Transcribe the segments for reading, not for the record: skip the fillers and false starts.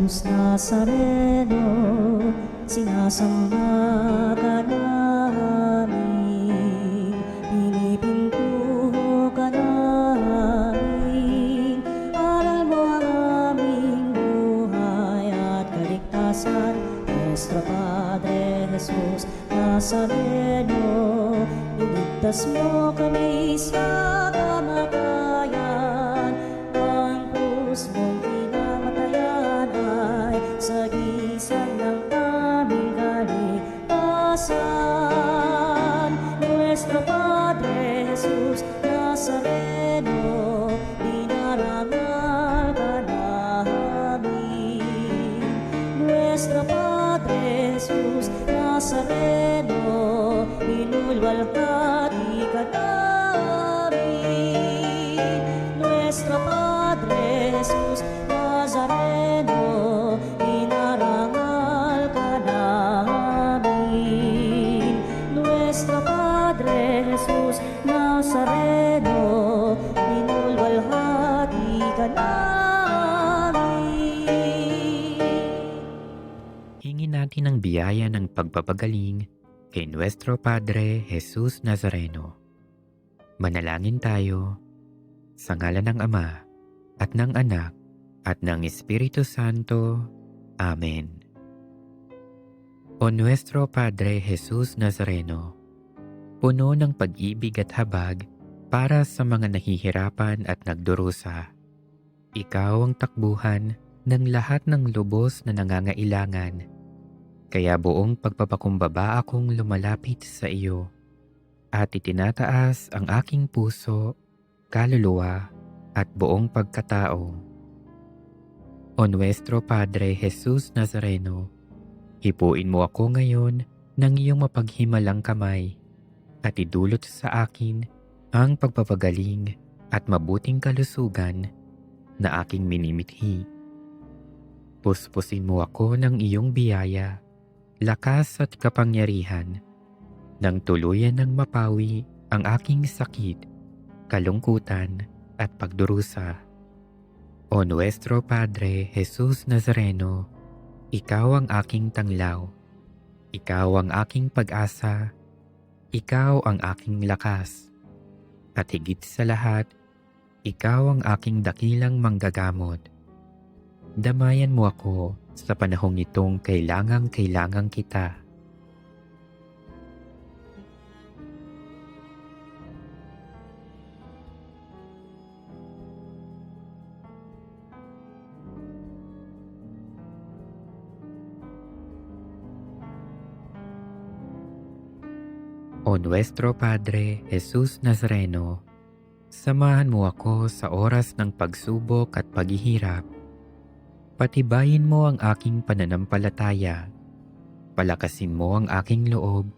Jesus Nazareno, sinasamba ka namin, pinipintuho ka namin. Aral mo ang aming buhay at kaligtasan, Nuestro Padre Jesus Nazareno, iligtas mo kami sa kamatayan. Ang krus mong pinamatayan ay sagisag ng aming kaligtasan. Nuestro Padre Jesus Nazareno, dinarangal ka namin. Nuestro Padre Jesus Nazareno, inulwalhati ka namin. Nuestro Padre Jesus Nazareno, inarangal ka namin. Nuestro Padre Jesus Nazareno, inulwalhati ka namin. Hingin natin ang biyaya ng pagpapagaling kay Nuestro Padre Jesus Nazareno. Manalangin tayo sa ngalan ng Ama at ng Anak at ng Espiritu Santo. Amen. O Nuestro Padre Jesus Nazareno, puno ng pag-ibig at habag para sa mga nahihirapan at nagdurusa. Ikaw ang takbuhan ng lahat ng lubos na nangangailangan. Kaya buong pagpapakumbaba akong lumalapit sa iyo at itinataas ang aking puso, kaluluwa at buong pagkatao. O Nuestro Padre Jesus Nazareno, hipuin mo ako ngayon ng iyong mapaghimalang kamay at idulot sa akin ang pagpapagaling at mabuting kalusugan na aking minimithi. Puspusin mo ako ng iyong biyaya, lakas at kapangyarihan, nang tuluyan ng mapawi ang aking sakit, kalungkutan at pagdurusa. O Nuestro Padre Jesus Nazareno, ikaw ang aking tanglaw, ikaw ang aking pag-asa, ikaw ang aking lakas, at higit sa lahat, ikaw ang aking dakilang manggagamot. Damayan mo ako sa panahong itong kailangang kita. O Nuestro Padre Jesus Nazareno, samahan mo ako sa oras ng pagsubok at paghihirap. Patibayin mo ang aking pananampalataya. Palakasin mo ang aking loob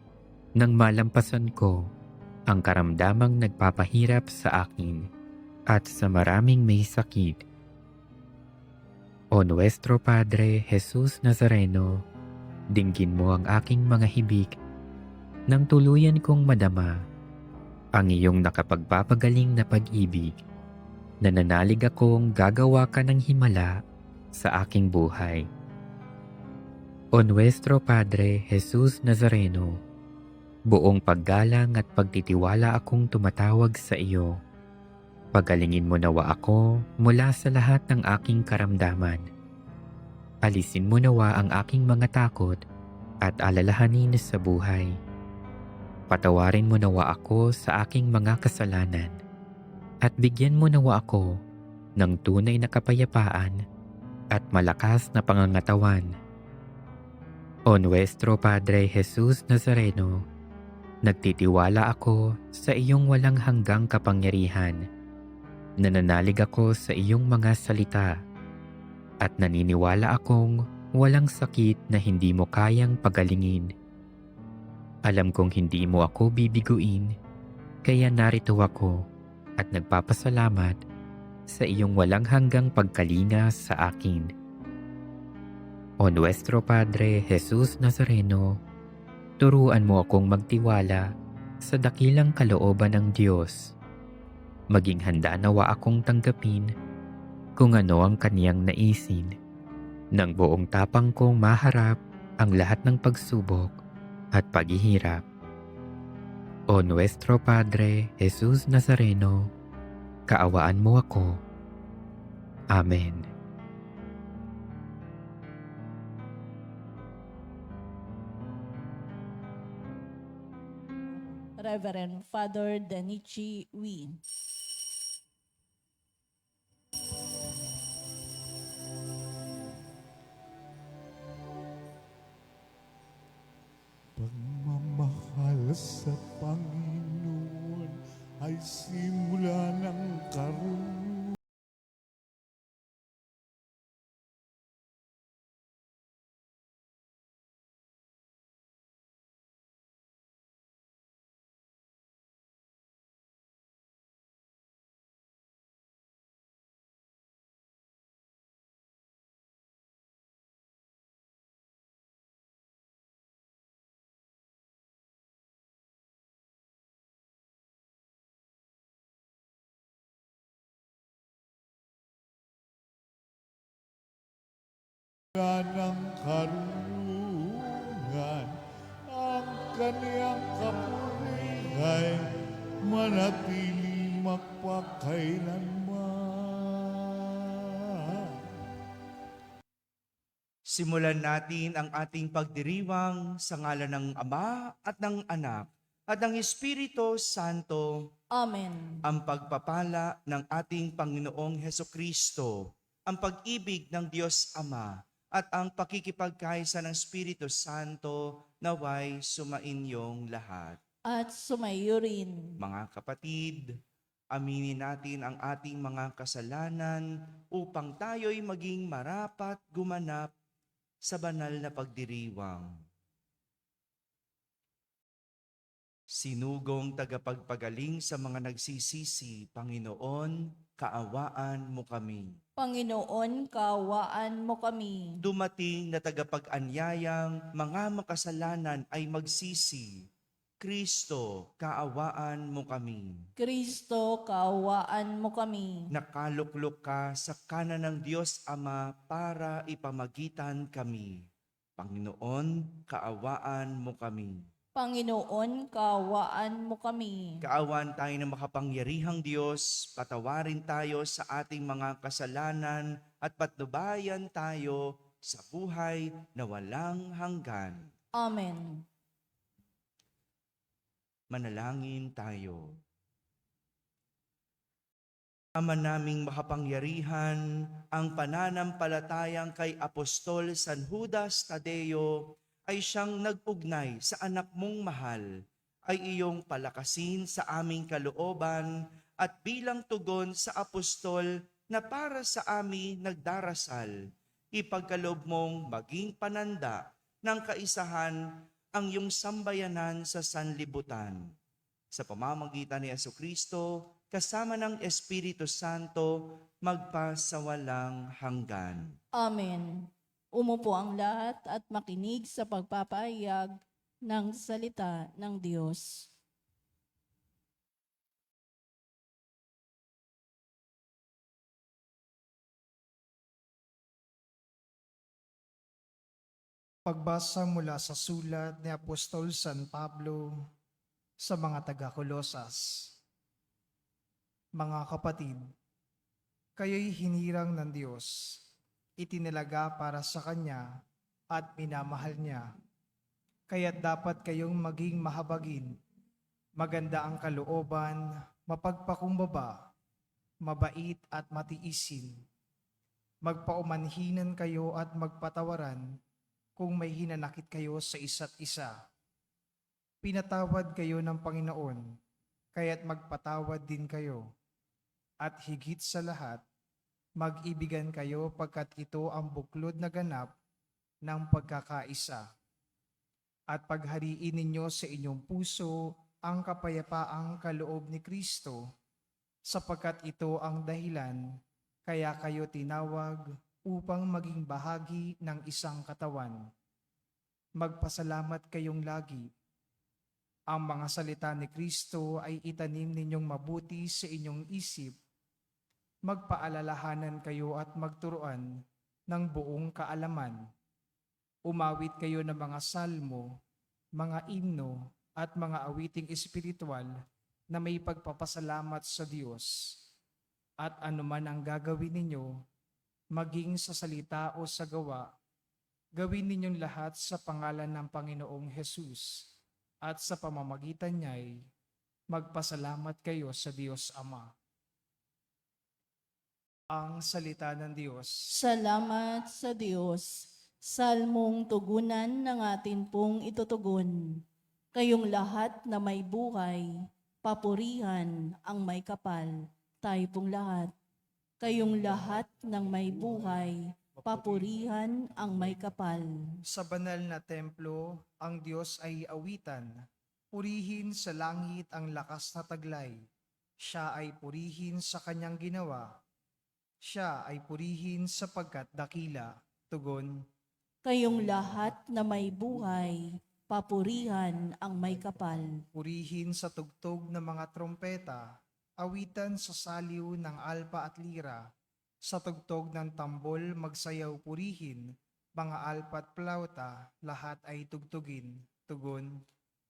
nang malampasan ko ang karamdamang nagpapahirap sa akin at sa maraming may sakit. O Nuestro Padre Jesus Nazareno, dinggin mo ang aking mga hibik nang tuluyan kong madama ang iyong nakapagpapagaling na pag-ibig. Nananalig akong gagawa ka ng himala sa aking buhay. O Nuestro Padre Jesus Nazareno, buong paggalang at pagtitiwala akong tumatawag sa iyo. Pagalingin mo nawa ako mula sa lahat ng aking karamdaman. Alisin mo nawa ang aking mga takot at alalahanin sa buhay. Patawarin mo nawa ako sa aking mga kasalanan at bigyan mo nawa ako ng tunay na kapayapaan at malakas na pangangatawan. O Nuestro Padre Jesus Nazareno, nagtitiwala ako sa iyong walang hanggang kapangyarihan. Nananalig ako sa iyong mga salita at naniniwala akong walang sakit na hindi mo kayang pagalingin. Alam kong hindi mo ako bibiguin, kaya narito ako at nagpapasalamat sa iyong walang hanggang pagkalinga sa akin. O Nuestro Padre Jesus Nazareno, turuan mo akong magtiwala sa dakilang kalooban ng Diyos. Maging handa nawa akong tanggapin kung ano ang kaniyang naisin Nang buong tapang kong maharap ang lahat ng pagsubok at paghihirap. O Nuestro Padre Jesus Nazareno, kaawaan mo ako. Amen. Reverend Father Denichi Wee. Pagmamahal sa Panginoon ay simula ng karunungan. Ng karunungan ang kaniyang kapurihay manatili magpakailanman. Simulan natin ang ating pagdiriwang sa ngalan ng Ama at ng Anak at ng Espiritu Santo. Amen. Ang pagpapala ng ating Panginoong Hesukristo, ang pag-ibig ng Diyos Ama, at ang pakikipagkaisa ng Espiritu Santo naway sumainyong lahat. At sumayo rin. Mga kapatid, aminin natin ang ating mga kasalanan upang tayo'y maging marapat gumanap sa banal na pagdiriwang. Sinugong tagapagpagaling sa mga nagsisisi, Panginoon, kaawaan mo kami. Panginoon, kaawaan mo kami. Dumating na tagapag-anyayang mga makasalanan ay magsisi. Kristo, kaawaan mo kami. Kristo, kaawaan mo kami. Nakaluklok ka sa kanan ng Diyos Ama para ipamagitan kami. Panginoon, kaawaan mo kami. Panginoon, kaawaan mo kami. Kaawaan tayo ng makapangyarihang Diyos, patawarin tayo sa ating mga kasalanan at patnubayan tayo sa buhay na walang hanggan. Amen. Manalangin tayo. Ama naming makapangyarihan, ang pananampalatayang kay Apostol San Judas Tadeo ay siyang nag-ugnay sa anak mong mahal, ay iyong palakasin sa aming kalooban at bilang tugon sa apostol na para sa amin nagdarasal, ipagkaloob mong maging pananda ng kaisahan ang iyong sambayanan sa sanlibutan. Sa pamamagitan ni Jesucristo, kasama ng Espiritu Santo, magpasawalang hanggan. Amen. Umupo ang lahat at makinig sa pagpapahayag ng salita ng Diyos. Pagbasa mula sa sulat ni Apostol San Pablo sa mga taga-Kolosas. Mga kapatid, kayo'y hinirang ng Diyos, itinalaga para sa Kanya at minamahal niya. Kaya't dapat kayong maging mahabagin, maganda ang kalooban, mapagpakumbaba, mabait at matiisin. Magpaumanhinan kayo at magpatawaran kung may hinanakit kayo sa isa't isa. Pinatawad kayo ng Panginoon, kaya't magpatawad din kayo. At higit sa lahat, mag-ibigan kayo pagkat ito ang buklod na ganap ng pagkakaisa. At paghariin ninyo sa inyong puso ang kapayapaang kaloob ni Kristo, sapagkat ito ang dahilan kaya kayo tinawag upang maging bahagi ng isang katawan. Magpasalamat kayong lagi. Ang mga salita ni Kristo ay itanim ninyong mabuti sa inyong isip. Magpaalalahanan kayo at magturuan ng buong kaalaman. Umawit kayo ng mga salmo, mga imno, at mga awiting espiritual na may pagpapasalamat sa Diyos. At anuman ang gagawin ninyo, maging sa salita o sa gawa, gawin ninyong lahat sa pangalan ng Panginoong Hesus, at sa pamamagitan niya'y magpasalamat kayo sa Diyos Ama. Ang salita ng Diyos. Salamat sa Diyos. Salmong tugunan ng atin pong itutugon. Kayong lahat na may buhay, papurihan ang may kapal. Tayo pong lahat. Kayong lahat ng may buhay, papurihan ang may kapal. Sa banal na templo, ang Diyos ay awitan. Purihin sa langit ang lakas na taglay. Siya ay purihin sa kanyang ginawa. Siya ay purihin sapagkat dakila. Tugon. Kayong lahat na may buhay, papurihan ang may kapal. Purihin sa tugtog ng mga trompeta. Awitan sa saliw ng alpa at lira. Sa tugtog ng tambol magsayaw purihin. Mga alpa at plauta, lahat ay tugtugin. Tugon.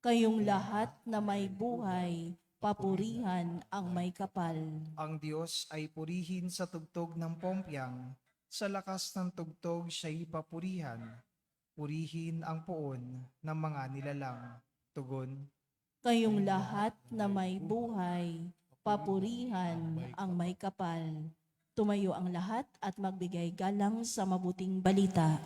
Kayong lahat na may buhay, papurihan ang may kapal. Ang Diyos ay purihin sa tugtog ng pompyang, sa lakas ng tugtog siya'y papurihan. Purihin ang poon ng mga nilalang. Tugon. Kayong lahat na may buhay, papurihan ang may kapal. Tumayo ang lahat at magbigay galang sa mabuting balita.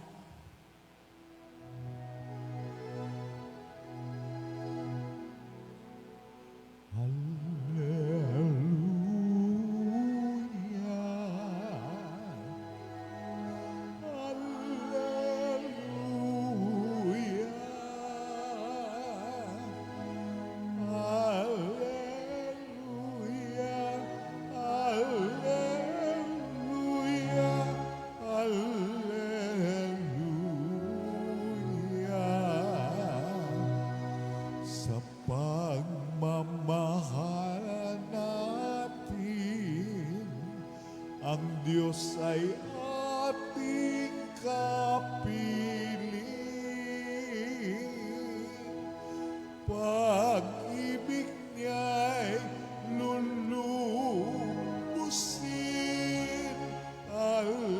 Sa pagmamahal natin, ang Diyos ay ating kapiling. Pag-ibig niya'y lulubusin. Alleluia,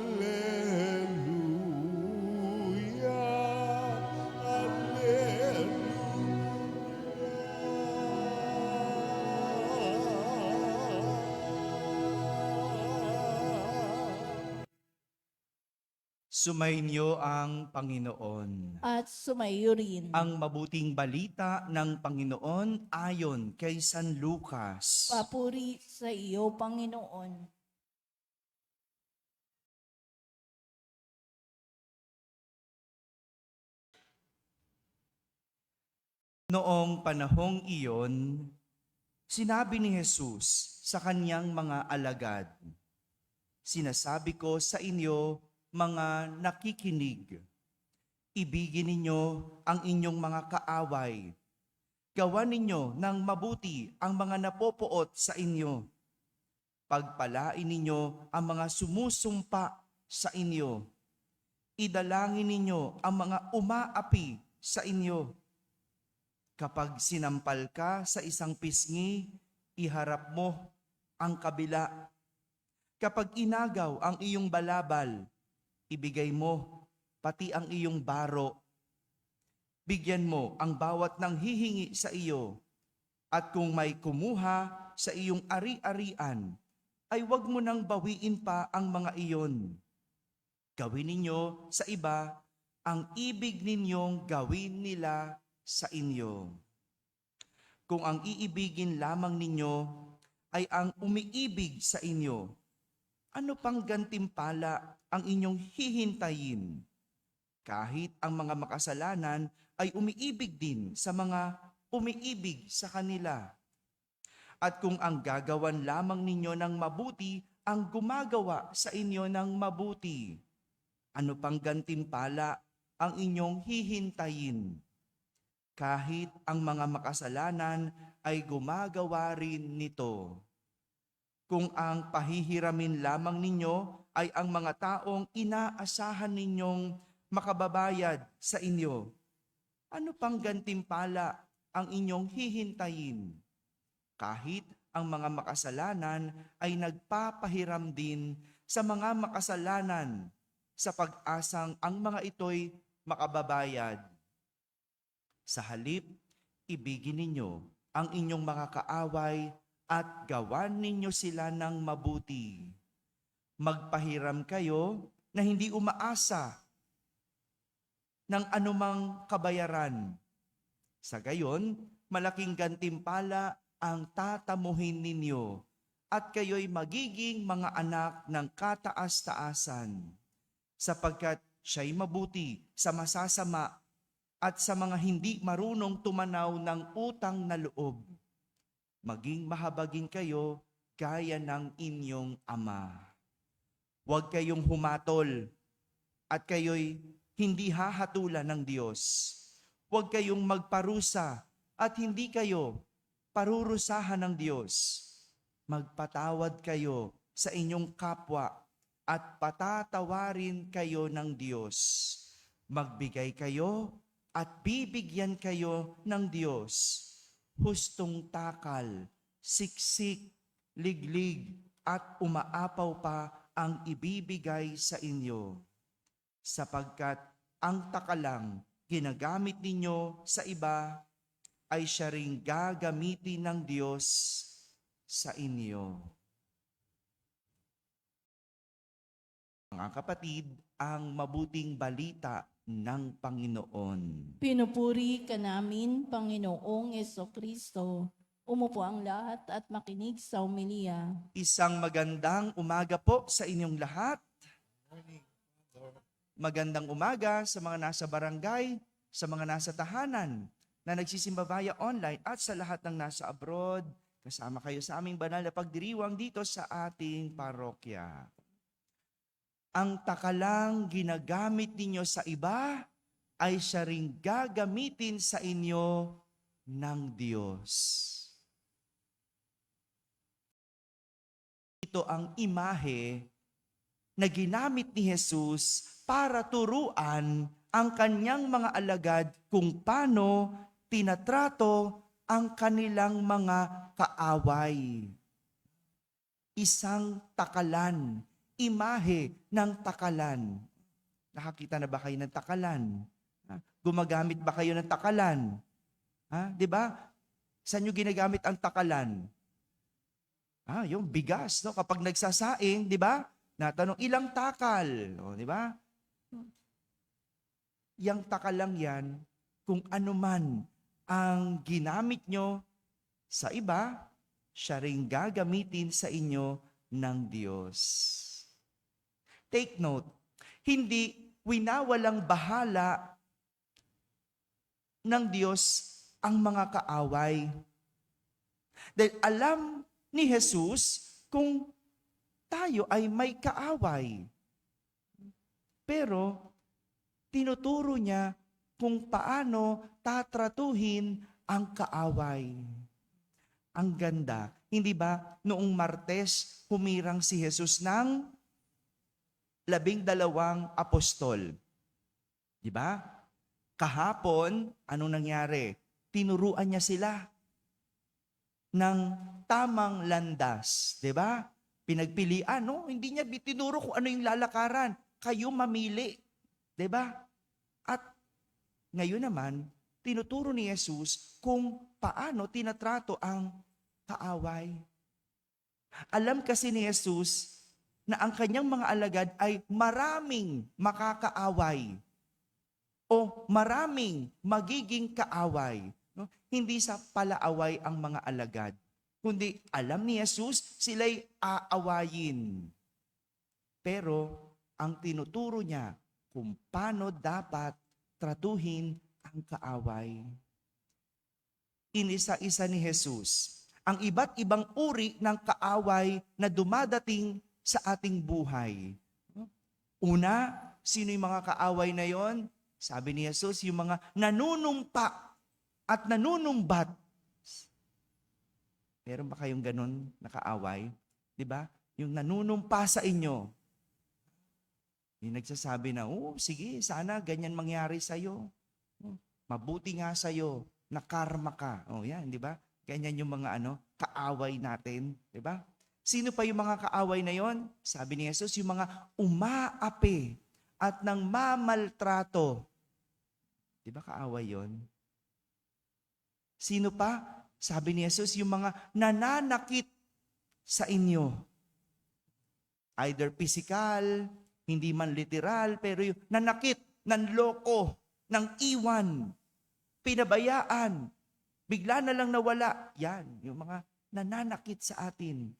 alleluia. Sumainyo ang Panginoon. At sumayo rin. Ang mabuting balita ng Panginoon ayon kay San Lucas. Papuri sa iyo, Panginoon. Noong panahong iyon, sinabi ni Jesus sa kanyang mga alagad, "Sinasabi ko sa inyo, mga nakikinig, ibigin ninyo ang inyong mga kaaway. Gawan ninyo ng mabuti ang mga napopoot sa inyo. Pagpalain ninyo ang mga sumusumpa sa inyo. Idalangin ninyo ang mga umaapi sa inyo. Kapag sinampal ka sa isang pisngi, iharap mo ang kabila. Kapag inagaw ang iyong balabal, ibigay mo pati ang iyong baro. Bigyan mo ang bawat nanghihingi sa iyo. At kung may kumuha sa iyong ari-arian, ay huwag mo nang bawiin pa ang mga iyon. Gawin ninyo sa iba ang ibig ninyong gawin nila sa inyo. Kung ang iibigin lamang ninyo ay ang umiibig sa inyo, ano pang gantimpala ang inyong hihintayin? Kahit ang mga makasalanan ay umiibig din sa mga umiibig sa kanila. At kung ang gagawan lamang ninyo ng mabuti ang gumagawa sa inyo ng mabuti, ano pang gantimpala ang inyong hihintayin? Kahit ang mga makasalanan ay gumagawa rin nito. Kung ang pahihiramin lamang ninyo ay ang mga taong inaasahan ninyong makababayad sa inyo. Ano pang gantimpala ang inyong hihintayin? Kahit ang mga makasalanan ay nagpapahiram din sa mga makasalanan sa pag-asang ang mga ito'y makababayad. Sa halip, ibigin ninyo ang inyong mga kaaway at gawan ninyo sila ng mabuti. Magpahiram kayo na hindi umaasa ng anumang kabayaran. Sa gayon, malaking gantimpala ang tatamuhin ninyo at kayo'y magiging mga anak ng kataas-taasan, sapagkat siya'y mabuti sa masasama at sa mga hindi marunong tumanaw ng utang na loob. Maging mahabagin kayo gaya ng inyong Ama. Huwag kayong humatol at kayo'y hindi hahatulan ng Diyos. Huwag kayong magparusa at hindi kayo parurusahan ng Diyos. Magpatawad kayo sa inyong kapwa at patatawarin kayo ng Diyos. Magbigay kayo at bibigyan kayo ng Diyos. Hustong takal, siksik, liglig at umaapaw pa ang ibibigay sa inyo. Sapagkat ang takalang ginagamit ninyo sa iba ay siya ring gagamitin ng Diyos sa inyo. Mga kapatid, ang mabuting balita ng Panginoon. Pinupuri ka namin, Panginoong Kristo. Umupo ang lahat at makinig sa umilia. Isang magandang umaga po sa inyong lahat. Magandang umaga sa mga nasa barangay, sa mga nasa tahanan, na nagsisimba via online at sa lahat ng nasa abroad. Kasama kayo sa aming banal na pagdiriwang dito sa ating parokya. Ang takalang ginagamit ninyo sa iba ay siya ring gagamitin sa inyo ng Diyos. Ito ang imahe na ginamit ni Jesus para turuan ang kanyang mga alagad kung paano tinatrato ang kanilang mga kaaway. Isang takalan, imahe ng takalan. Nakakita na ba kayo ng takalan? Gumagamit ba kayo ng takalan? Di ba? Saan nyo ginagamit ang takalan? Yung bigas, no? Kapag nagsasaing, di ba? Natanong, ilang takal? O, di ba? Yang takalang yan, kung ano man ang ginamit nyo sa iba, siya ring gagamitin sa inyo ng Diyos. Take note, hindi winawalang bahala ng Diyos ang mga kaaway. Dahil alam ni Jesus kung tayo ay may kaaway. Pero tinuturo niya kung paano tatratuhin ang kaaway. Ang ganda, hindi ba noong Martes humirang si Jesus ng 12 apostol. Di ba? Kahapon, anong nangyari? Tinuruan niya sila ng tamang landas. Di ba? Pinagpilian, no? Hindi niya tinuro kung ano yung lalakaran. Kayo mamili. Di ba? At ngayon naman, tinuturo ni Jesus kung paano tinatrato ang kaaway. Alam kasi ni Jesus na ang kanyang mga alagad ay maraming makakaaway o maraming magiging kaaway. No? Hindi sa palaaway ang mga alagad, kundi alam ni Jesus sila'y aawayin. Pero ang tinuturo niya kung paano dapat tratuhin ang kaaway. Inisa-isa ni Jesus ang iba't ibang uri ng kaaway na dumadating sa ating buhay. Una, sino yung mga kaaway na yon? Sabi ni Jesus, yung mga nanunumpa at nanunumbat. Meron ba kayong ganun na kaaway? Di ba? Yung nanunumpa sa inyo. Yung nagsasabi na, sige, sana ganyan mangyari sa'yo. Mabuti nga sa'yo, na karma ka. Yan, di ba? Ganyan yung mga kaaway natin, di ba? Sino pa yung mga kaaway na yon? Sabi ni Jesus, yung mga umaapi at nang mamaltrato. Di ba kaaway yon? Sino pa? Sabi ni Jesus, yung mga nananakit sa inyo. Either physical, hindi man literal, pero yung nanakit, nanloko, nang iwan, pinabayaan, bigla na lang nawala. Yan, yung mga nananakit sa atin.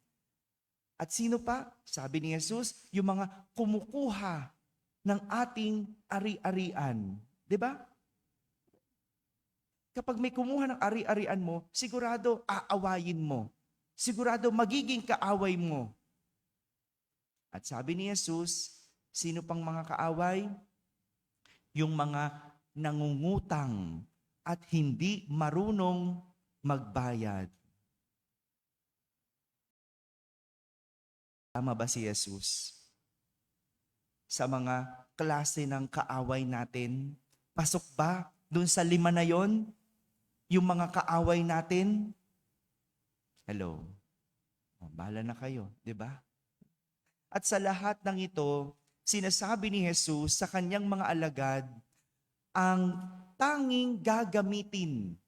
At sino pa? Sabi ni Jesus, yung mga kumukuha ng ating ari-arian. Di ba? Kapag may kumuha ng ari-arian mo, sigurado aawayin mo. Sigurado magiging kaaway mo. At sabi ni Jesus, sino pang mga kaaway? Yung mga nangungutang at hindi marunong magbayad. Tama ba si Jesus? Sa mga klase ng kaaway natin, pasok ba dun sa 5 na yon? Yung mga kaaway natin? Hello? Bahala na kayo, di ba? At sa lahat ng ito, sinasabi ni Jesus sa kanyang mga alagad, ang tanging gagamitin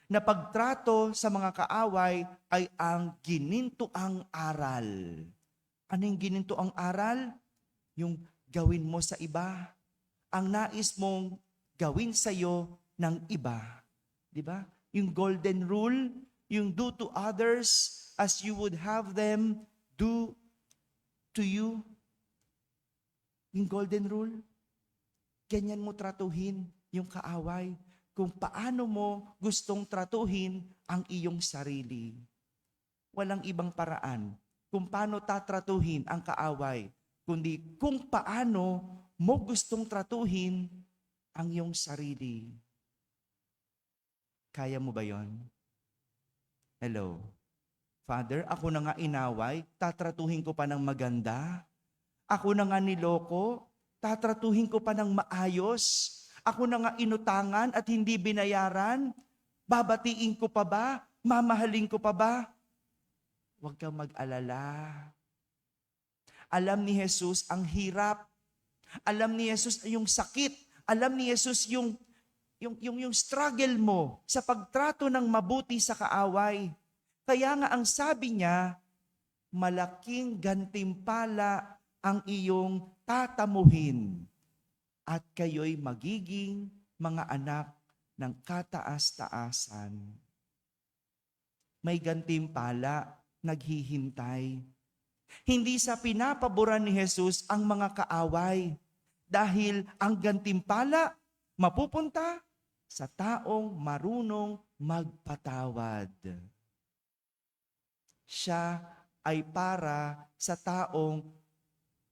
na pagtrato sa mga kaaway ay ang ginintuang aral. Ano yung ginintuang aral? Yung gawin mo sa iba. Ang nais mong gawin sa'yo ng iba. Di ba? Yung golden rule, yung do to others as you would have them do to you. Yung golden rule, ganyan mo tratuhin yung kaaway. Kung paano mo gustong tratuhin ang iyong sarili. Walang ibang paraan kung paano tatratuhin ang kaaway, kundi kung paano mo gustong tratuhin ang iyong sarili. Kaya mo ba yon? Hello? Father, ako na nga inaway, tatratuhin ko pa ng maganda. Ako na nga niloko, tatratuhin ko pa ng maayos. Ako na nga inutangan at hindi binayaran. Babatiin ko pa ba? Mamahalin ko pa ba? Huwag kang mag-alala. Alam ni Jesus ang hirap. Alam ni Jesus yung sakit. Alam ni Jesus yung struggle mo sa pagtrato ng mabuti sa kaaway. Kaya nga ang sabi niya, malaking gantimpala ang iyong tatamuhin at kayo'y magiging mga anak ng kataas-taasan. May gantimpala naghihintay. Hindi sa pinapaboran ni Jesus ang mga kaaway dahil ang gantimpala mapupunta sa taong marunong magpatawad. Siya ay para sa taong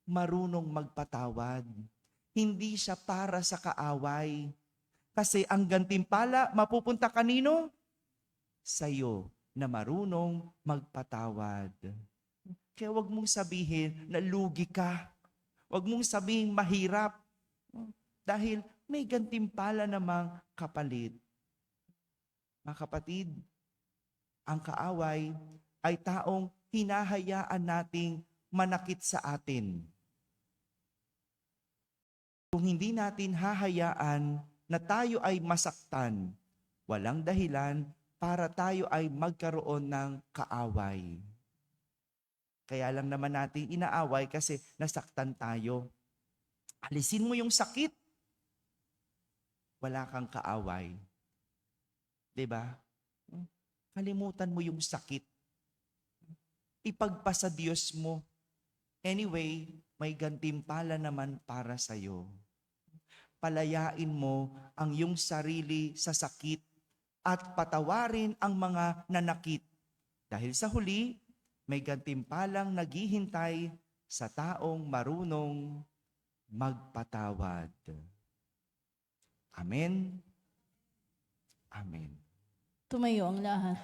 marunong magpatawad. Hindi siya para sa kaaway. Kasi ang gantimpala mapupunta kanino? Sa'yo na marunong magpatawad. Kaya wag mong sabihin na lugi ka. Wag mong sabihin mahirap. Dahil may gantimpala namang kapalit. Mga kapatid, ang kaaway ay taong hinahayaan nating manakit sa atin. Kung hindi natin hahayaan na tayo ay masaktan, walang dahilan para tayo ay magkaroon ng kaaway. Kaya lang naman natin inaaway kasi nasaktan tayo. Alisin mo yung sakit, wala kang kaaway. 'Di ba? Kalimutan mo yung sakit. Ipagpasa Diyos mo. Anyway, may gantimpala naman para sa'yo. Palayain mo ang iyong sarili sa sakit at patawarin ang mga nanakit. Dahil sa huli, may gantimpalang naghihintay sa taong marunong magpatawad. Amen. Amen. Tumayo ang lahat.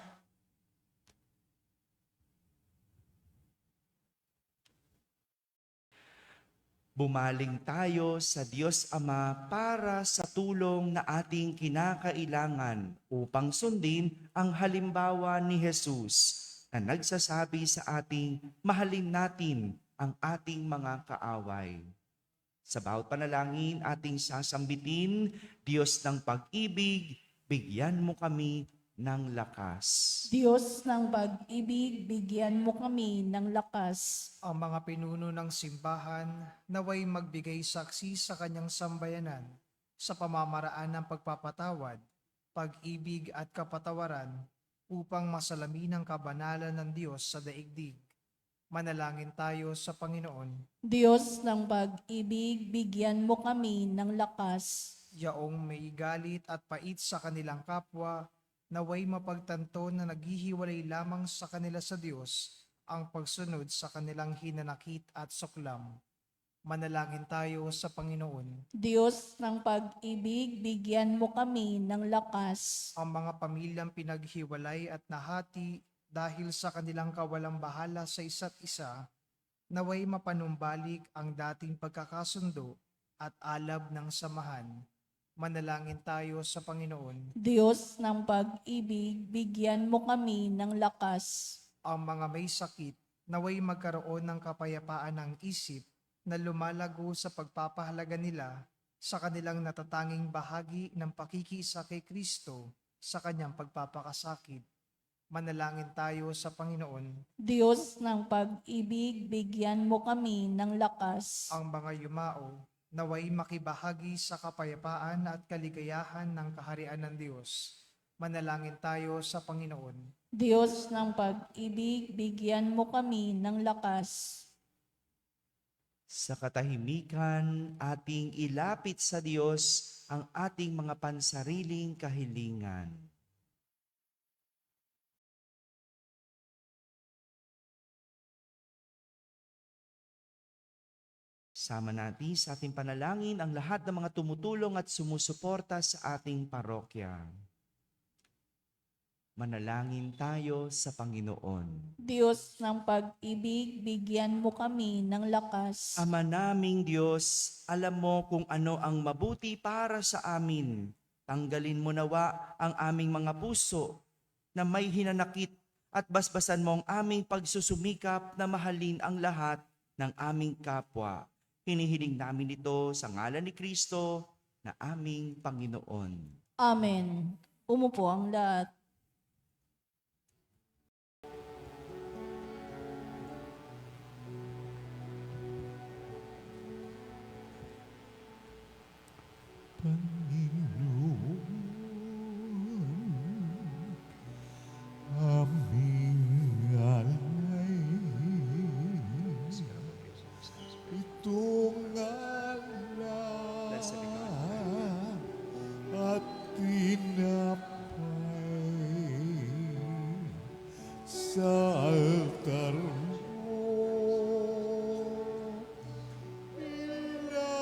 Bumaling tayo sa Diyos Ama para sa tulong na ating kinakailangan upang sundin ang halimbawa ni Jesus na nagsasabi sa ating mahalin natin ang ating mga kaaway. Sa bawat panalangin ating sasambitin, Diyos ng pag-ibig, bigyan mo kami ng lakas. Diyos ng pag-ibig, bigyan mo kami ng lakas. Ang mga pinuno ng simbahan naway magbigay saksi sa kanyang sambayanan sa pamamaraan ng pagpapatawad, pag-ibig at kapatawaran upang masalamin ang kabanalan ng Diyos sa daigdig. Manalangin tayo sa Panginoon. Diyos ng pag-ibig, bigyan mo kami ng lakas. Yaong may galit at pait sa kanilang kapwa, naway mapagtanto na naghihiwalay lamang sa kanila sa Diyos ang pagsunod sa kanilang hinanakit at suklam. Manalangin tayo sa Panginoon. Diyos ng pag-ibig, bigyan mo kami ng lakas. Ang mga pamilyang pinaghiwalay at nahati dahil sa kanilang kawalang bahala sa isa't isa, naway mapanumbalik ang dating pagkakasundo at alab ng samahan. Manalangin tayo sa Panginoon. Diyos ng pag-ibig, bigyan mo kami ng lakas. Ang mga may sakit, naway magkaroon ng kapayapaan ng isip na lumalago sa pagpapahalaga nila sa kanilang natatanging bahagi ng pakikiisa kay Kristo sa kanyang pagpapakasakit. Manalangin tayo sa Panginoon. Diyos ng pag-ibig, bigyan mo kami ng lakas. Ang mga yumao, naway makibahagi sa kapayapaan at kaligayahan ng kaharian ng Diyos. Manalangin tayo sa Panginoon. Diyos ng pag-ibig, bigyan mo kami ng lakas. Sa katahimikan, ating ilapit sa Diyos ang ating mga pansariling kahilingan. Sama natin sa ating panalangin ang lahat ng mga tumutulong at sumusuporta sa ating parokya. Manalangin tayo sa Panginoon. Diyos ng pag-ibig, bigyan mo kami ng lakas. Ama naming Diyos, alam mo kung ano ang mabuti para sa amin. Tanggalin mo nawa ang aming mga puso na may hinanakit at basbasan mo ang aming pagsusumikap na mahalin ang lahat ng aming kapwa. Hinihiling namin ito sa ngalan ni Kristo na aming Panginoon. Amen. Umupo ang lahat. Panginoon, aming alay, itong alay at tinapay sa altar mo ilalagay.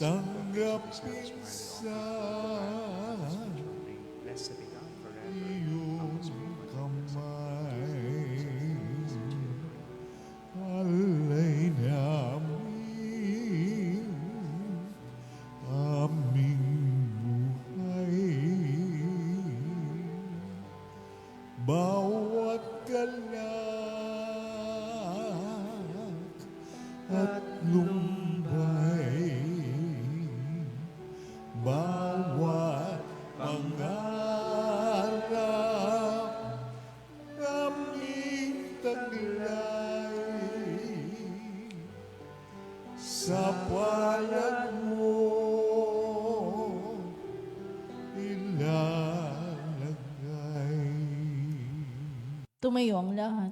Tanggapin sa iyong kamay. Alay namin aming buhay. Bawat galak at lumbay, bawat pangarap naming taglay sa palad mo ilalagay. Tumayo ang lahat.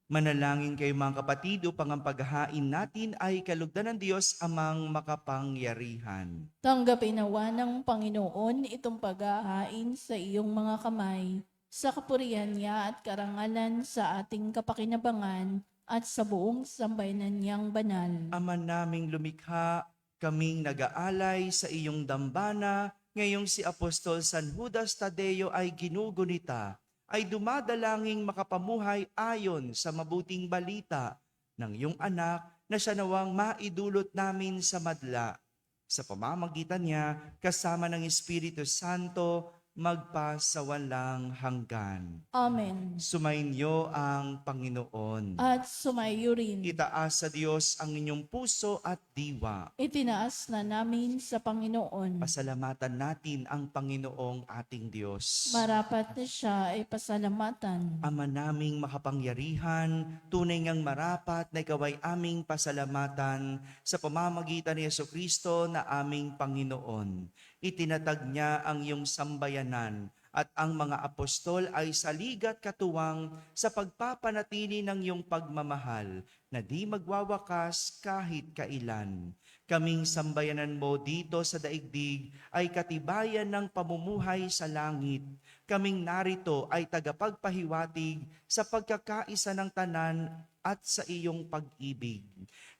Manalangin kayo mga kapatid upang ang paghahain natin ay kalugdan ng Diyos amang makapangyarihan. Tanggapin nawa ng Panginoon itong paghahain sa iyong mga kamay, sa kapurihan niya at karangalan sa ating kapakinabangan at sa buong sambayanan niyang banal. Ama naming lumikha, kaming nag-aalay sa iyong dambana, ngayong si Apostol San Judas Tadeo ay ginugunita. ay dumadalangin makapamuhay ayon sa mabuting balita ng iyong anak na siya nawang maidulot namin sa madla. Sa pamamagitan niya, kasama ng Espiritu Santo, magpasawalang hanggan. Amen. Sumainyo ang Panginoon. At sumayo rin. Itaas sa Diyos ang inyong puso at diwa. Itinaas na namin sa Panginoon. Pasalamatan natin ang Panginoong ating Diyos. Marapat na siya ay pasalamatan. Ama naming makapangyarihan, tunay ngang marapat na ikaw ay aming pasalamatan sa pamamagitan ni Jesucristo na aming Panginoon. Itinatag niya ang iyong sambayanan at ang mga apostol ay saligat katuwang sa pagpapanatili ng iyong pagmamahal na di magwawakas kahit kailan. Kaming sambayanan mo dito sa daigdig ay katibayan ng pamumuhay sa langit. Kaming narito ay tagapagpahiwatig sa pagkakaisa ng tanan at sa iyong pag-ibig.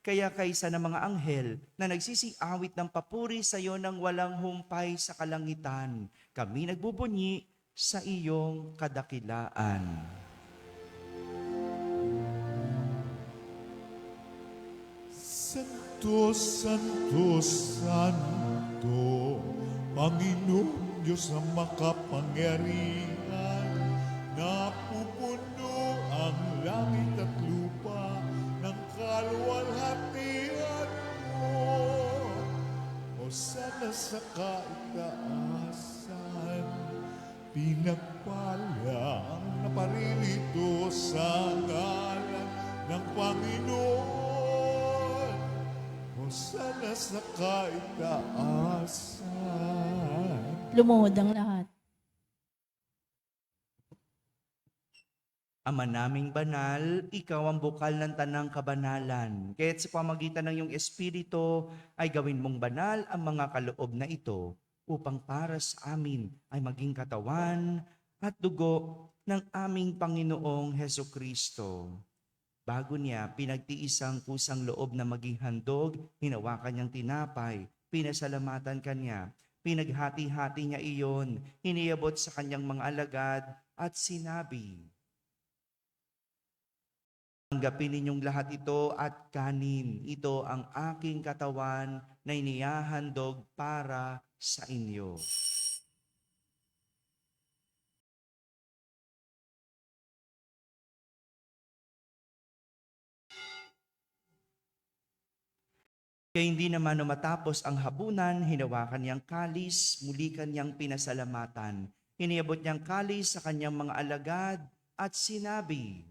Kaya kaysa ng mga anghel na nagsisiawit ng papuri sa iyo ng walang humpay sa kalangitan, kami nagbubunyi sa iyong kadakilaan. Santo, Santo, Santo, Panginoon Diyos ang makapangyarihan, napupuno ang langit at lupa ng kaluwalhatian mo. O sana sa kaitaasan, pinagpala ang naparilito sa ngalan ng Panginoon. O sana sa kaitaasan. Lumuhod ang lahat. Ama naming banal, ikaw ang bukal ng tanang kabanalan. Kaya't sa pamagitan ng iyong Espiritu ay gawin mong banal ang mga kaloob na ito upang para sa amin ay maging katawan at dugo ng aming Panginoong Hesukristo. Bago niya pinagtiis ang kusang loob na maging handog, hinawakan niyang tinapay, pinasalamatan kanya, pinaghati-hati niya iyon, hiniyabot sa kanyang mga alagad at sinabi, "Tanggapin ninyong lahat ito at kanin. Ito ang aking katawan na inihahandog para sa inyo." Kaya hindi naman matapos ang hapunan, hinawakan niyang kalis, muli kanyang pinasalamatan. Hiniabot niyang kalis sa kanyang mga alagad at sinabi,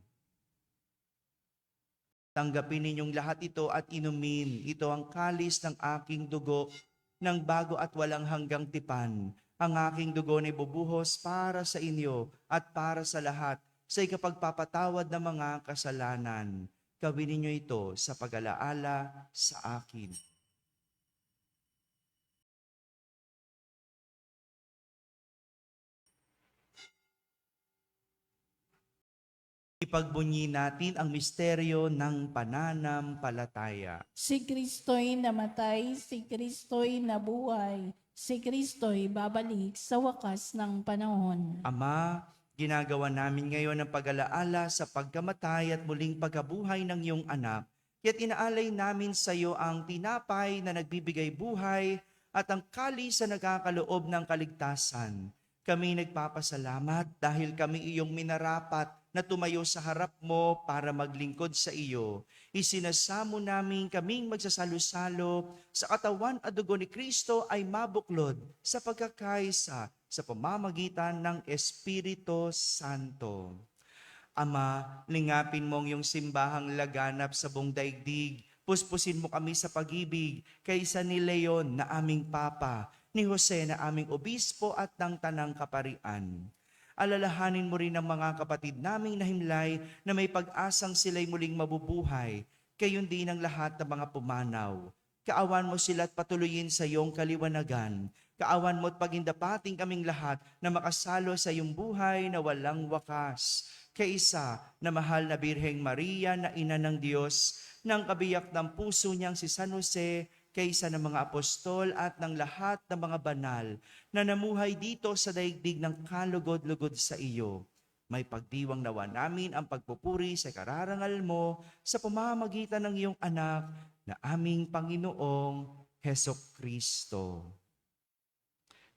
"Tanggapin ninyong lahat ito at inumin. Ito ang kalis ng aking dugo ng bago at walang hanggang tipan. Ang aking dugo na ibubuhos para sa inyo at para sa lahat sa ikapagpapatawad ng mga kasalanan. Gawin ninyo ito sa pag-alaala sa akin." Ipagbunyi natin ang misteryo ng pananampalataya. Si Kristo'y namatay, si Kristo'y nabuhay, si Kristo'y babalik sa wakas ng panahon. Ama, ginagawa namin ngayon ang pag-alaala sa pagkamatay at muling pagkabuhay ng iyong anak. Kaya't inaalay namin sa iyo ang tinapay na nagbibigay buhay at ang kalis na nagkakaloob ng kaligtasan. Kami nagpapasalamat dahil kami iyong minarapat na tumayo sa harap mo para maglingkod sa iyo. Isinasamo namin kaming magsasalo-salo sa katawan at dugo ni Kristo ay mabuklod sa pagkakaisa sa pamamagitan ng Espiritu Santo. Ama, lingapin mo ang iyong simbahang laganap sa buong daigdig. Puspusin mo kami sa pag-ibig kaysa ni Leon na aming Papa, ni Jose na aming Obispo at ng Tanang Kaparian. Alalahanin mo rin ang mga kapatid naming nahimlay na may pag-asang sila'y muling mabubuhay, gayon din ang lahat ng mga pumanaw. Kaawan mo sila at patuloyin sa iyong kaliwanagan. Kaawan mo at pagindapating kaming lahat na makasalo sa iyong buhay na walang wakas. Kaisa na mahal na Birheng Maria na ina ng Diyos, ng kabiyak ng puso niyang si San Jose, kaysa ng mga apostol at ng lahat ng mga banal na namuhay dito sa daigdig ng kalugod-lugod sa iyo. May pagdiwang nawa namin ang pagpupuri sa kararangal mo sa pamamagitan ng iyong anak na aming Panginoong Hesukristo.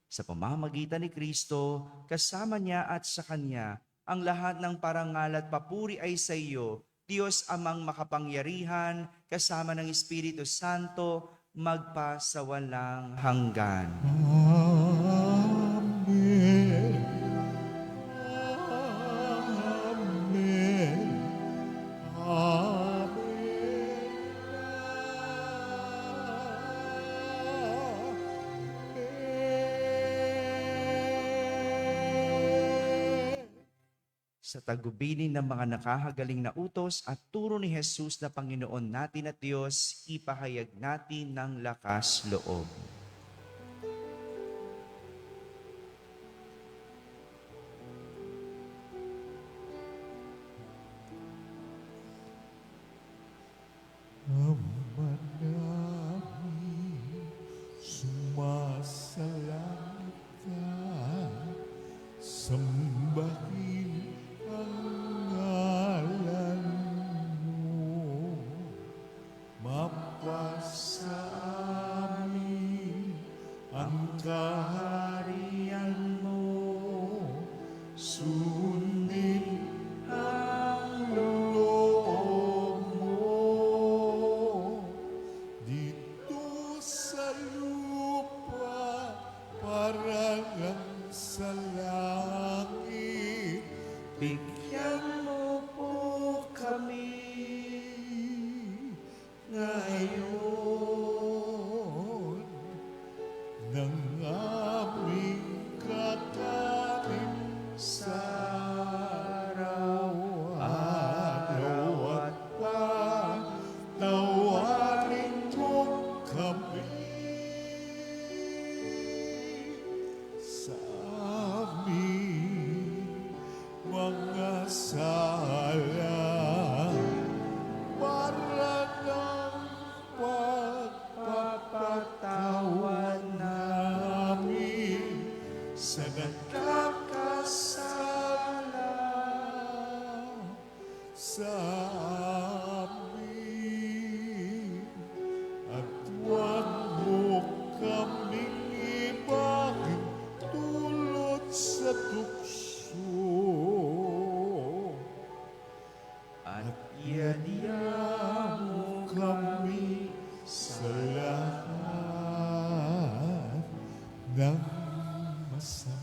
Sa pamamagitan ni Kristo, kasama niya at sa Kanya, ang lahat ng parangal at papuri ay sa iyo, Diyos amang makapangyarihan, kasama ng Espiritu Santo, magpa sa walang hanggan. Amen. Amen. Amen. Sa tagubilin ng mga nakahagaling na utos at turo ni Jesus na Panginoon natin at Diyos, ipahayag natin ng lakas loob. Ama namin, sumasalangit ka, sambahin ang ngalan mo. Mapasa amin ang kaharian mo, sundin ang loob mo. Dito sa lupa, parang sa langit, bigyan mo po kami ngayon ng aming kakanin sa araw-araw at pagtawarin mo kami sa aming mga sala para ng pagpapatawad namin sa nagkakasala sa amin. At huwag mo kaming ibagin tulad sa tukso. At iadya mo kami sa lahat ng masama.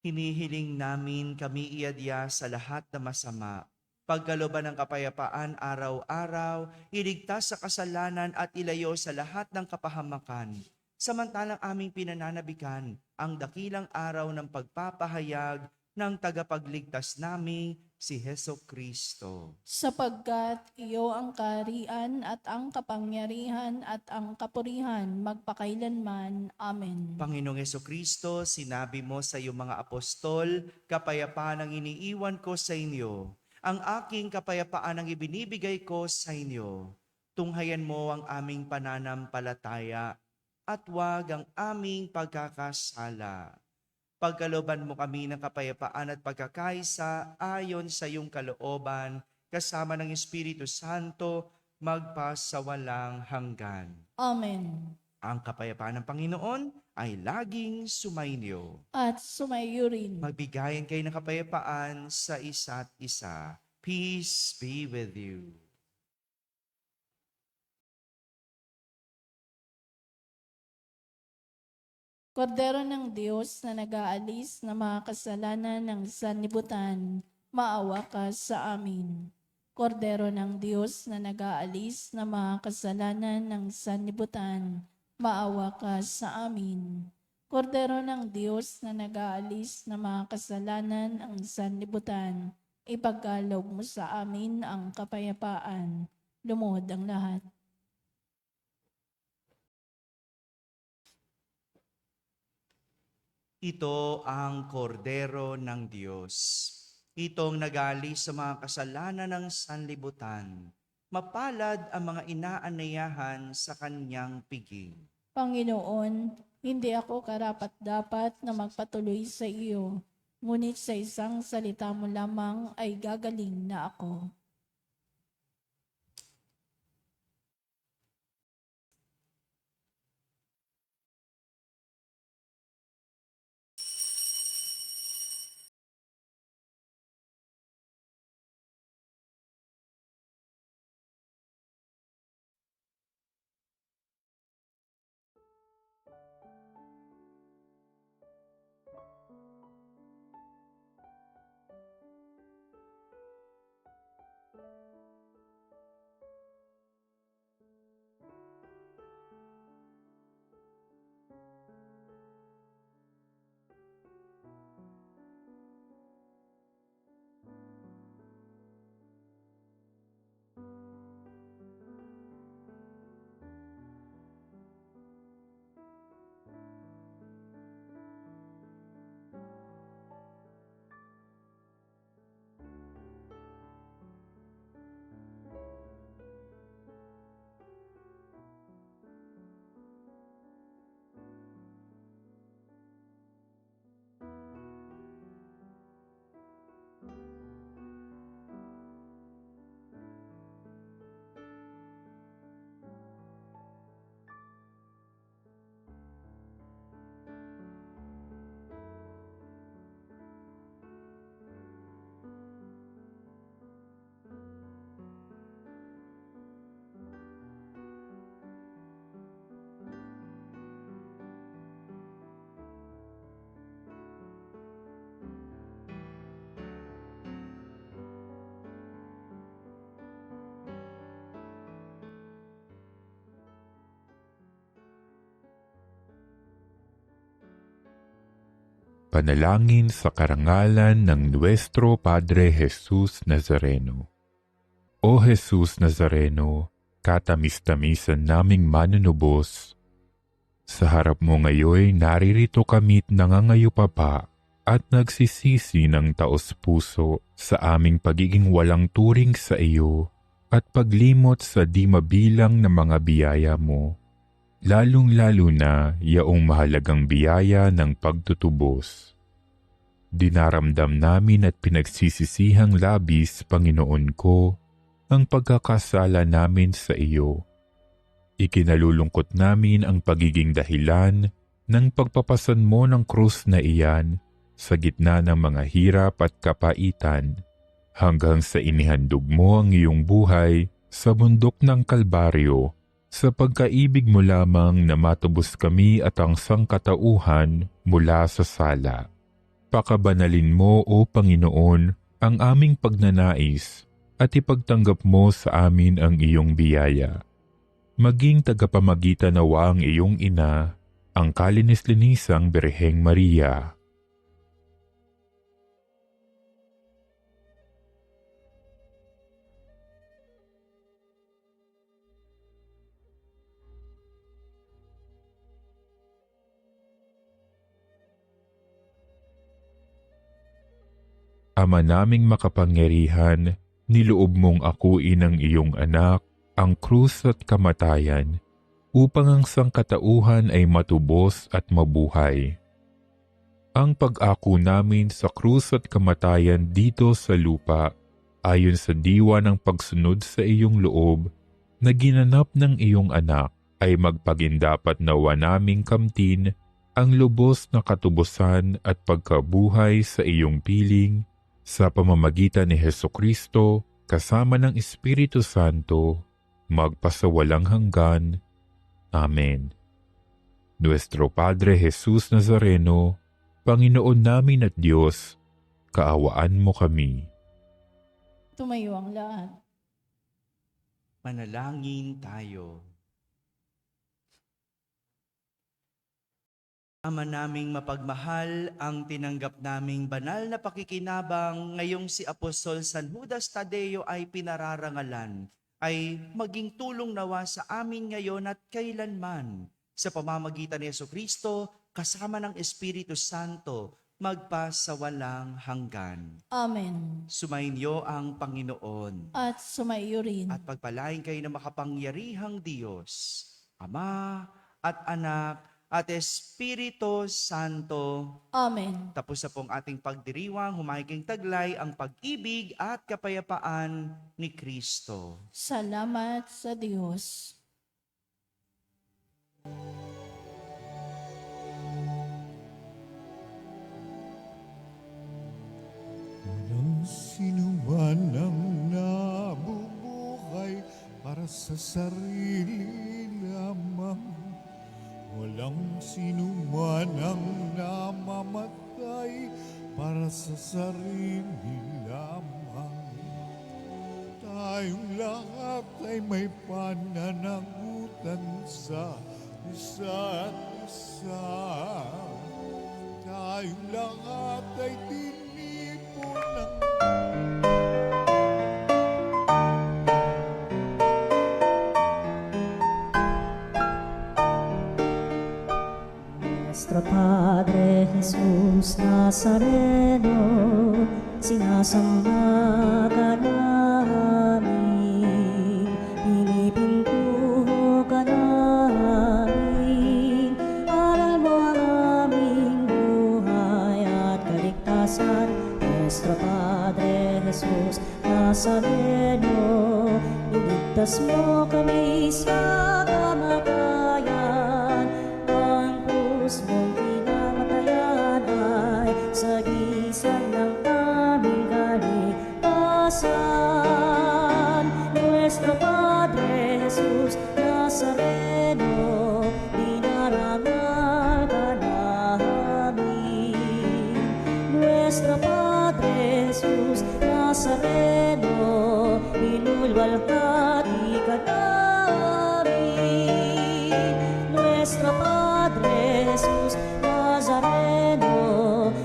Hinihiling namin kami iadya sa lahat na masama. Pagkalooban ng kapayapaan araw-araw, iligtas sa kasalanan at ilayo sa lahat ng kapahamakan. Samantalang aming pinananabikan ang dakilang araw ng pagpapahayag ng tagapagligtas naming si Hesukristo. Sapagkat iyo ang kaharian at ang kapangyarihan at ang kapurihan magpakailanman. Amen. Panginoong Hesukristo, sinabi mo sa iyong mga apostol, kapayapaan ang iniiwan ko sa inyo. Ang aking kapayapaan ang ibinibigay ko sa inyo. Tunghayan mo ang aming pananampalataya at huwag ang aming pagkakasala. Pagkalooban mo kami ng kapayapaan at pagkakaisa ayon sa iyong kalooban, kasama ng Espiritu Santo, magpasawalang hanggan. Amen. Ang kapayapaan ng Panginoon ay laging sumainyo. At sumayo rin. Magbigayan kayo ng kapayapaan sa isa't isa. Peace be with you. Kordero ng Diyos na nag-aalis ng mga kasalanan ng sanlibutan, maawa ka sa amin. Kordero ng Diyos na nag-aalis ng mga kasalanan ng sanlibutan, maawa ka sa amin. Kordero ng Diyos na nag-aalis ng mga kasalanan ng sanlibutan, ipagkaloob mo sa amin ang kapayapaan. Lumuhod ang lahat. Ito ang kordero ng Diyos. Itong nag-aalis sa mga kasalanan ng sanlibutan. Mapalad ang mga inaanayahan sa kanyang piging. Panginoon, Hindi ako karapat-dapat na magpatuloy sa iyo, ngunit sa isang salita mo lamang ay gagaling na ako. Panalangin sa karangalan ng Nuestro Padre Jesus Nazareno. O Jesus Nazareno, katamis-tamisan naming manunubos, sa harap mo ngayon naririto kami't nangangayupapa at nagsisisi ng taos-puso sa aming pagiging walang turing sa iyo at paglimot sa di mabilang na mga biyaya mo, lalong-lalo na yaong mahalagang biyaya ng pagtutubos. Dinaramdam namin at pinagsisisihang labis, Panginoon ko, ang pagkakasala namin sa iyo. Ikinalulungkot namin ang pagiging dahilan ng pagpapasan mo ng krus na iyan sa gitna ng mga hirap at kapaitan, hanggang sa inihandog mo ang iyong buhay sa bundok ng Kalbaryo, sa pagkaibig mo lamang na matubos kami at ang sangkatauhan mula sa sala. Pakabanalin mo, O Panginoon, ang aming pagnanais at ipagtanggap mo sa amin ang iyong biyaya. Maging tagapamagitan nawa ang iyong ina, ang kalinis-linisang Birheng Maria. Ama naming makapangyarihan, niloob mong akuin ang iyong anak, ang krus at kamatayan, upang ang sangkatauhan ay matubos at mabuhay. Ang pag-ako namin sa krus at kamatayan dito sa lupa, ayon sa diwa ng pagsunod sa iyong loob, na ginanap ng iyong anak, ay magpagindapat nawa naming kamtin ang lubos na katubusan at pagkabuhay sa iyong piling, sa pamamagitan ni Hesukristo, kasama ng Espiritu Santo, magpasawalang hanggan. Amen. Nuestro Padre Jesus Nazareno, Panginoon namin at Diyos, kaawaan mo kami. Tumayo ang lahat. Manalangin tayo. Ama naming mapagmahal, ang tinanggap naming banal na pakikinabang ngayong si Apostol San Judas Tadeo ay pinararangalan, ay maging tulong nawa sa amin ngayon at kailanman sa pamamagitan ni Jesucristo kasama ng Espiritu Santo magpasawalang hanggan. Amen. Sumainyo ang Panginoon At sumaiyo rin. at pagpalain kayo ng makapangyarihang Diyos, Ama at Anak at Espiritu Santo. Amen. Tapos na pong ating pagdiriwang, humahiging taglay ang pag-ibig at kapayapaan ni Kristo. Salamat sa Diyos. Walang sinuman ang nabubuhay para sa sarili lamang. Walang sinuman ang namamatay para sa sarili lamang. Tayong lahat ay may pananagutan sa isa't isa. Tayong lahat ay tinipon ng Nuestro Padre Jesus Nazareno, sinasamba ka namin, pinipintuho ka namin, aral mo ang aming buhay at kaligtasan. Nuestro Padre Jesus Nazareno, iligtas mo kami sa kamatayan, ang krus mong pinamatayan ay sagisag ng aming kaligtasan. Nuestro Padre Jesus Nazareno, dinarangal ka namin. Nuestro Padre Jesus Nazareno, inulwalhati ka namin. Nuestro Padre Jesus Nazareno,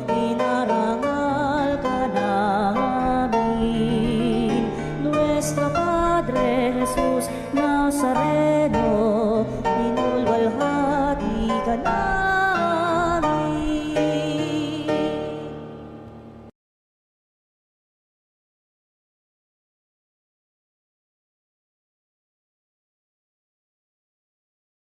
inarangal ka namin. Nuestro Padre Jesus Nazareno,